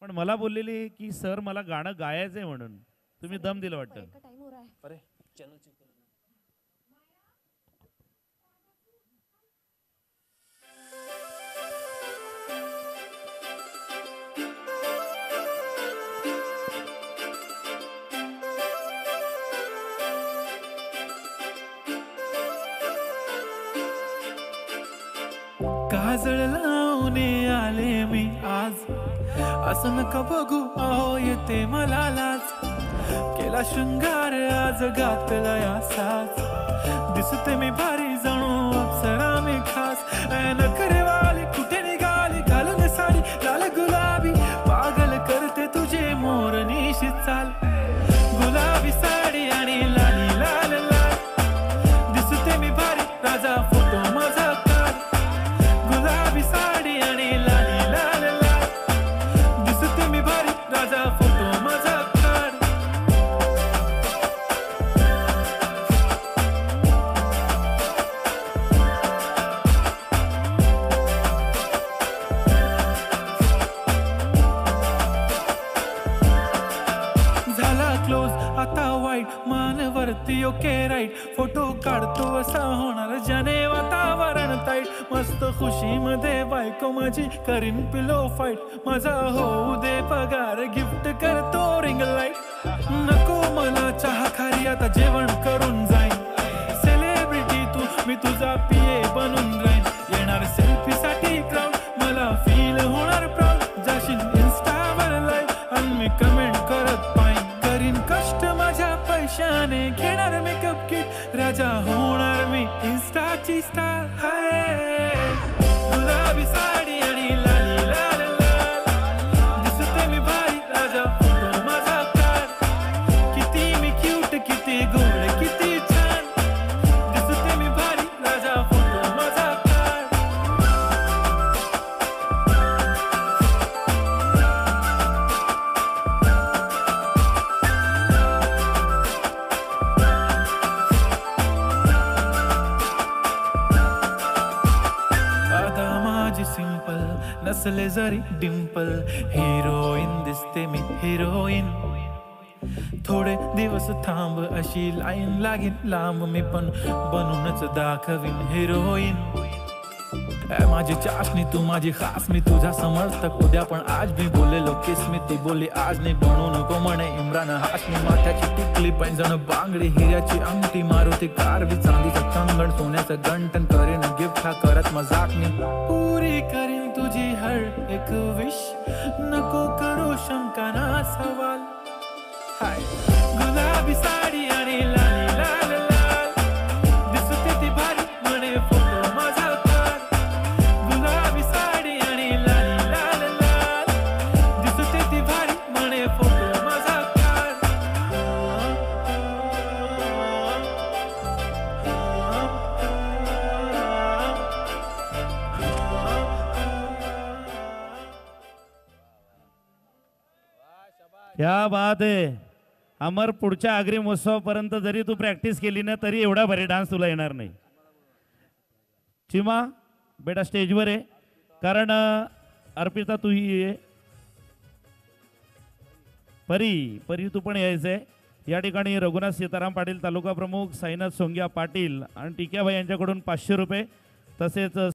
पण मला बोललेली की सर मला गाणं गायचंय म्हणून तुम्ही दम दिलं वाटतं. टाइम हो रहा है. अरे चॅनल चेक कर. काजळ लावून आले मी आज, असं नका बघू अहो येते मला लाज. केला शृंगार आज घातला या साज, दिसते मी भारी जणू अप्सरा मी खास. नखरे वाली कुठे निघाली घालून साडी लाल गुलाबी, पागल करते तुझे मोरनीशी चाल. गुलाबी साडी आणि लाली लाल लाल, दिसते मी भारी राजा फोटो माझा काढ. गुलाबी साडी आणि लाली लाल लाल, दिसते मी भारी राजा फोटो माझा काढ. झाला क्लोज आता वाईट, मानवरती ओके राईट. फोटो काढतो असा होणार ज्याने वातावरण ताईट. मस्त खुशी मध्ये बायको माझी करीन पिलो फाईट. माझा होऊ दे पगार गिफ्ट करतो रिंग लाईट. नको मला चहा खारी आता जेवण करून जाईन. सेलिब्रिटी तू मी तुझा पिये बनून राहीन. येणार सेल्फी साठी क्राऊड मला फील होणार प्राऊड. जाशील इन्स्टावर लाईव्ह आणि मी कमेंट करत पाईन. करीन कष्ट माझ्या पैशाने घेणार मेकअप किट. राजा होणार मी इन्स्टाची स्टार. गुलाबी साडी आणि लाली लाल लाल, दिसते मी भारी राजा फोटो माझा काढ. किती मी क्यूट किती गोड किती छान, दिसते मी भारी राजा फोटो माझा काढ. आता माझी सिंपल नसले जरी डिंपल, हिरोईन दिसते मी हिरोईन. थोडे दिवस थांब अशी लाईन लागेल लांब, मी पण बनूनच दाखवीन हिरोईन. माझी चाशनी तू माझी खास, मी तुझा समर्थक उद्या पण आज मी बोललेलो किस मी. ती बोलली आज नाही बनू नको म्हणे इम्रान हाशमी. माथ्याची टिकली पैंजण बांगडी हिऱ्याची अंगठी, मारुती कारवी चांदीचं कंगण सोन्याचं गंटन. करीन गिफ्ट हा करत मजाक मी, पुरी करीन तुझी हर एक विश. नको करू शंका ना सवाल. हाय गुलाबी साडी आणि लाली लाल लाल, दिसते ती भारी म्हणे फोटो माझा काढ. गुलाबी साडी आणि लाली लाल लाल, दिसते ती भारी म्हणे फोटो माझा काढ. क्या बात आहे अमर. पुढच्या आगरी महोत्सवापर्यंत जरी तू प्रॅक्टिस केली ना तरी एवढा भारी डान्स तुला येणार नाही. चिमा बेटा स्टेजवर आहे, कारण अर्पिता तूही ये. परी तू पण यायचंय. या ठिकाणी रघुनाथ सीताराम पाटील तालुका प्रमुख, साईनाथ सोंग्या पाटील आणि टिक्याभाई यांच्याकडून 500 रुपये, तसेच